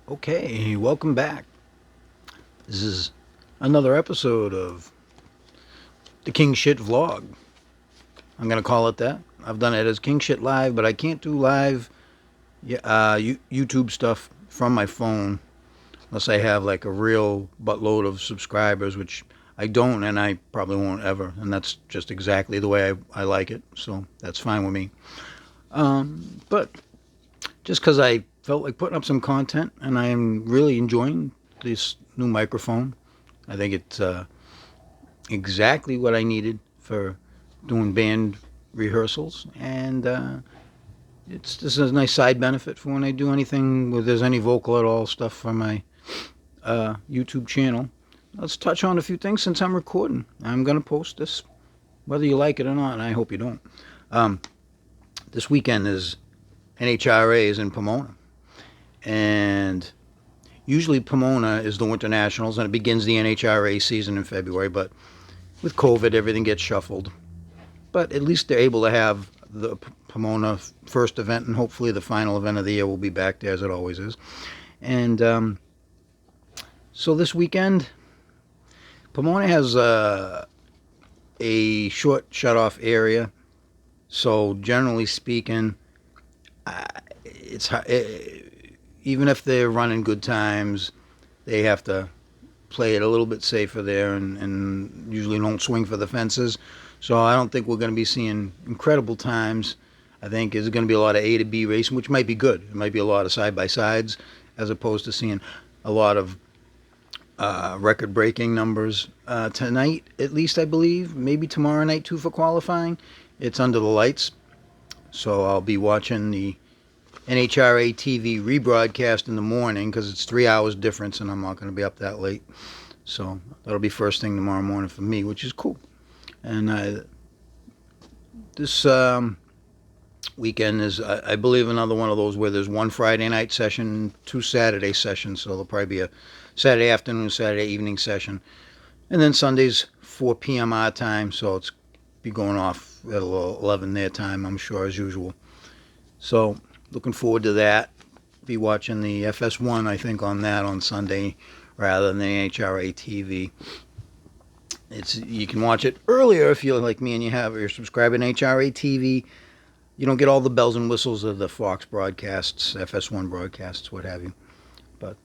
Okay, welcome back. This is another episode of the King Shit Vlog. I'm gonna call it that. I've done it as King Shit Live, but I can't do live YouTube stuff from my phone unless I have like a real buttload of subscribers, which I don't, and I probably won't ever. And that's just exactly the way I like it, so that's fine with me. But just because I felt like putting up some content, and I am really enjoying this new microphone. I think it's exactly what I needed for doing band rehearsals, and it's this is a nice side benefit for when I do anything where there's any vocal at all stuff for my YouTube channel. Let's touch on a few things since I'm recording. I'm gonna post this, whether you like it or not, and I hope you don't. Um, this weekend is NHRA is in Pomona, and usually Pomona is the Winter Nationals, and it begins the NHRA season in February. But with COVID, everything gets shuffled. But at least they're able to have the Pomona first event, and hopefully the final event of the year will be back there as it always is. And so this weekend, Pomona has a short shut-off area. So generally speaking, it's even if they're running good times, they have to play it a little bit safer there and usually don't swing for the fences. So I don't think we're going to be seeing incredible times. I think there's going to be a lot of A to B racing, which might be good. It might be a lot of side-by-sides as opposed to seeing a lot of record-breaking numbers. Tonight, at least I believe, maybe tomorrow night too for qualifying. It's under the lights. So I'll be watching the NHRA TV rebroadcast in the morning because it's 3 hours difference and I'm not going to be up that late. So that'll be first thing tomorrow morning for me, which is cool. And this weekend is, I believe, another one of those where there's one Friday night session, two Saturday sessions. So there'll probably be a Saturday afternoon, Saturday evening session. And then Sunday's 4 p.m. our time, so it's be going off at 11 their time, I'm sure, as usual. So looking forward to that. Be watching the FS1, I think, on that on Sunday rather than the NHRA TV. You can watch it earlier if you're like me and you're subscribed to NHRA TV. You don't get all the bells and whistles of the Fox broadcasts, FS1 broadcasts, what have you. But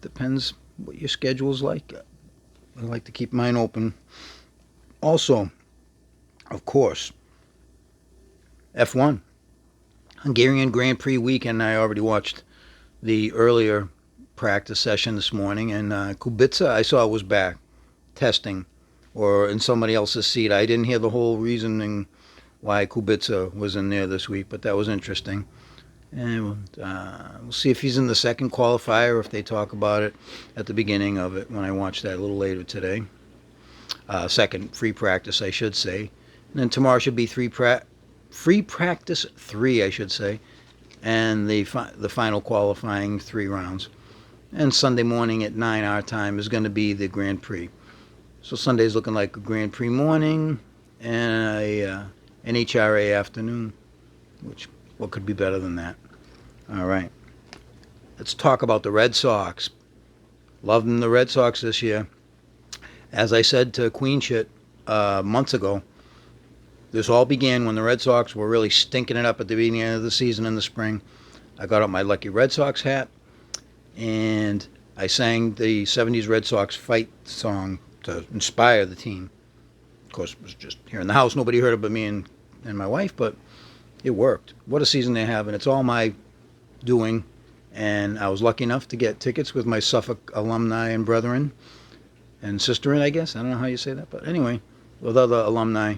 depends what your schedule's like. I like to keep mine open. Also, of course, F1. Hungarian Grand Prix weekend. I already watched the earlier practice session this morning, and Kubica I saw was back testing or in somebody else's seat. I didn't hear the whole reasoning why Kubica was in there this week, but that was interesting. And we'll see if he's in the second qualifier, or if they talk about it at the beginning of it when I watch that a little later today. Second free practice, I should say. And then tomorrow should be free practice 3, I should say, and the final qualifying 3 rounds. And Sunday morning at 9 our time is going to be the Grand Prix. So Sunday's looking like a Grand Prix morning and a NHRA afternoon, which what could be better than that? All right. Let's talk about the Red Sox. Loving the Red Sox this year. As I said to Queen Shit months ago, this all began when the Red Sox were really stinking it up at the beginning of the season in the spring. I got out my Lucky Red Sox hat, and I sang the 70s Red Sox fight song to inspire the team. Of course, it was just here in the house. Nobody heard it but me and my wife, but it worked. What a season they have, and it's all my doing. And I was lucky enough to get tickets with my Suffolk alumni and brethren and sisterin, I guess. I don't know how you say that, but anyway, with other alumni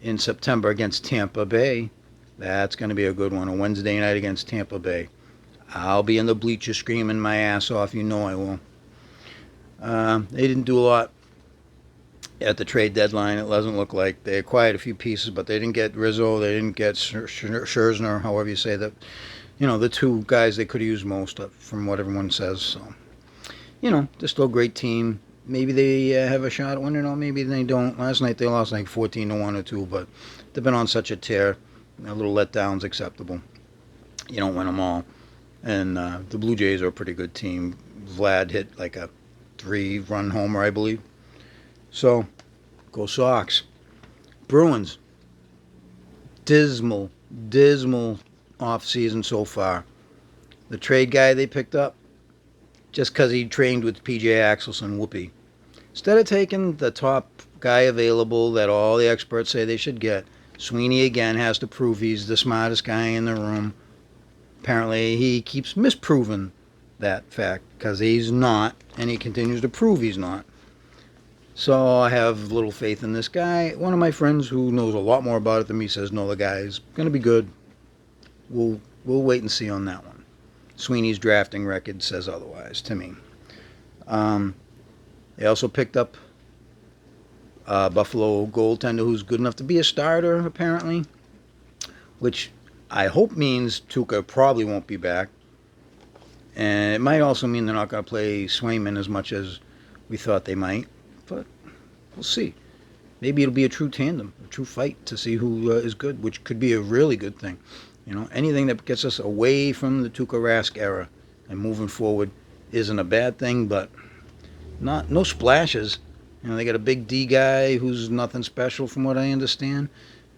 in September against Tampa Bay. That's going to be a good one, a Wednesday night against Tampa Bay. I'll be in the bleachers screaming my ass off. You know I will. They didn't do a lot at the trade deadline. It doesn't look like they acquired a few pieces, but they didn't get Rizzo. They didn't get Scherzer, however you say that. The two guys they could have used most from what everyone says. So, they're still a great team. Maybe they have a shot at winning, or maybe they don't. Last night they lost like 14-1 or 2, but they've been on such a tear. A little letdown's acceptable. You don't win them all. And the Blue Jays are a pretty good team. Vlad hit like a 3-run homer, I believe. So, go Sox. Bruins, dismal, dismal off season so far. The trade guy they picked up, just because he trained with PJ Axelson, whoopee. Instead of taking the top guy available that all the experts say they should get, Sweeney again has to prove he's the smartest guy in the room. Apparently, he keeps misproving that fact because he's not, and he continues to prove he's not. So I have little faith in this guy. One of my friends who knows a lot more about it than me says, no, the guy's going to be good. We'll wait and see on that one. Sweeney's drafting record says otherwise to me. They also picked up a Buffalo goaltender who's good enough to be a starter, apparently, which I hope means Tuukka probably won't be back. And it might also mean they're not going to play Swayman as much as we thought they might. But we'll see. Maybe it'll be a true tandem, a true fight to see who is good, which could be a really good thing. You know, anything that gets us away from the Tuukka Rask era and moving forward isn't a bad thing, but no splashes. You know, they got a big D guy who's nothing special from what I understand,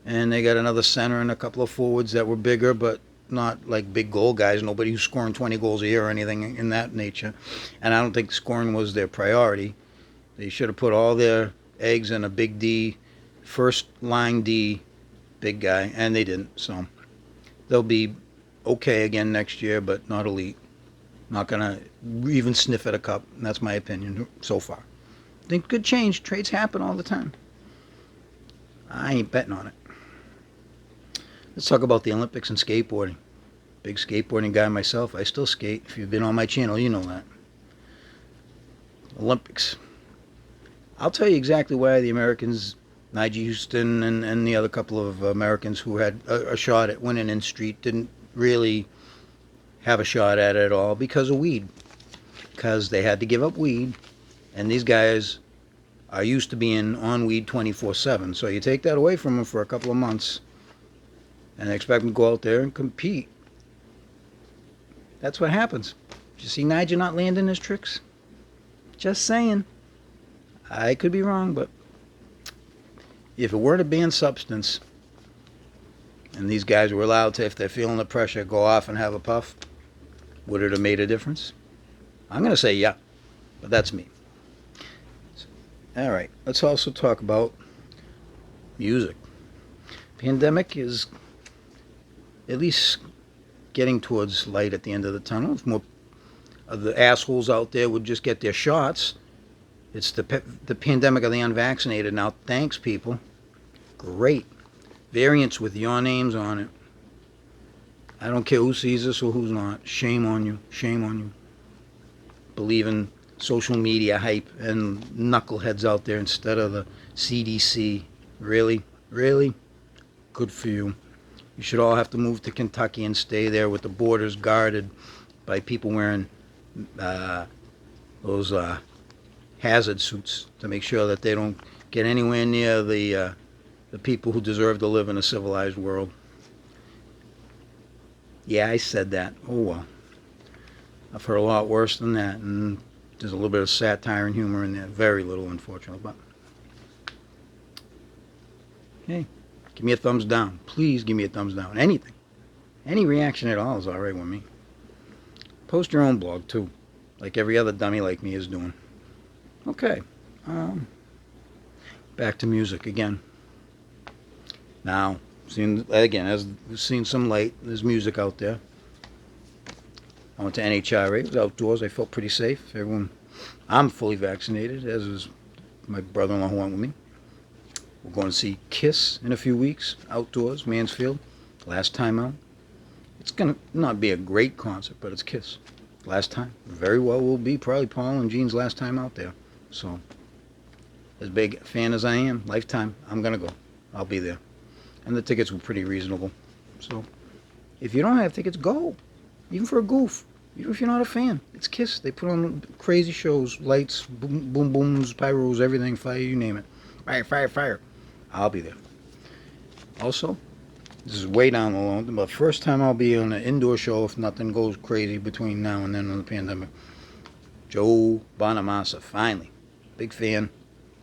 and they got another center and a couple of forwards that were bigger, but not like big goal guys. Nobody who's scoring 20 goals a year or anything in that nature. And I don't think scoring was their priority. They should have put all their eggs in a big D, first line D, big guy, and they didn't. So they'll be okay again next year, but not elite. Not going to even sniff at a cup. And that's my opinion so far. Think could change. Trades happen all the time. I ain't betting on it. Let's talk about the Olympics and skateboarding. Big skateboarding guy myself. I still skate. If you've been on my channel, you know that. Olympics. I'll tell you exactly why the Americans, Nigel Houston and the other couple of Americans who had a shot at winning in street didn't really have a shot at it at all because of weed. Because they had to give up weed, and these guys are used to being on weed 24/7. So you take that away from them for a couple of months and expect them to go out there and compete. That's what happens. Did you see Nigel not landing his tricks? Just saying. I could be wrong, but if it weren't a banned substance and these guys were allowed to, if they're feeling the pressure, go off and have a puff, would it have made a difference? I'm going to say yeah, but that's me. All right, let's also talk about music. Pandemic is at least getting towards light at the end of the tunnel. If more of the assholes out there would just get their shots. It's the pandemic of the unvaccinated now. Thanks, people. Great. Variants with your names on it. I don't care who sees this or who's not. Shame on you. Shame on you. Believe in social media hype and knuckleheads out there instead of the CDC. Really? Really? Good for you. You should all have to move to Kentucky and stay there with the borders guarded by people wearing those hazard suits to make sure that they don't get anywhere near the people who deserve to live in a civilized world. Yeah, I said that. Oh well. I've heard a lot worse than that, and there's a little bit of satire and humor in there. Very little, unfortunately, but hey, give me a thumbs down. Please give me a thumbs down. Anything. Any reaction at all is alright with me. Post your own blog, too, like every other dummy like me is doing. Okay. Back to music again. Now, as we've seen some light, there's music out there. I went to NHRA. It was outdoors. I felt pretty safe. I'm fully vaccinated, as is my brother-in-law who went with me. We're going to see Kiss in a few weeks, outdoors, Mansfield. Last time out. It's going to not be a great concert, but it's Kiss. Last time. Very well will be probably Paul and Gene's last time out there. So, as big a fan as I am, lifetime, I'm going to go. I'll be there. And the tickets were pretty reasonable. So, if you don't have tickets, go. Even for a goof. Even if you're not a fan. It's Kiss. They put on crazy shows. Lights, boom booms, pyros, everything, fire, you name it. Fire, fire, fire. I'll be there. Also, This is way down the line, but first time I'll be on an indoor show if nothing goes crazy between now and then on the pandemic. Joe Bonamassa, finally. Big fan.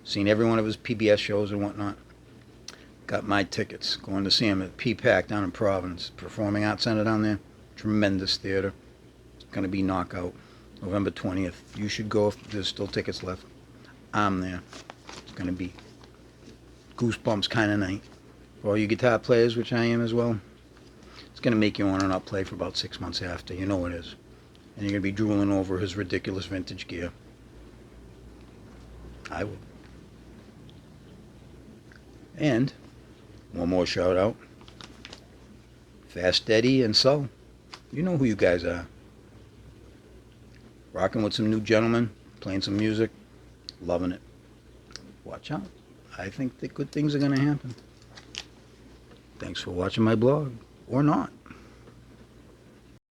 Seen every one of his PBS shows and whatnot. Got my tickets. Going to see him at P-PAC down in Providence. Performing Arts Center down there. Tremendous theater. It's going to be knockout. November 20th. You should go if there's still tickets left. I'm there. It's going to be goosebumps kind of night. For all you guitar players, which I am as well, it's going to make you want to not play for about 6 months after. You know it is. And you're going to be drooling over his ridiculous vintage gear. I will. And one more shout out. Fast Eddie and Sol. You know who you guys are. Rocking with some new gentlemen, playing some music, loving it. Watch out. I think that good things are going to happen. Thanks for watching my blog. Or not.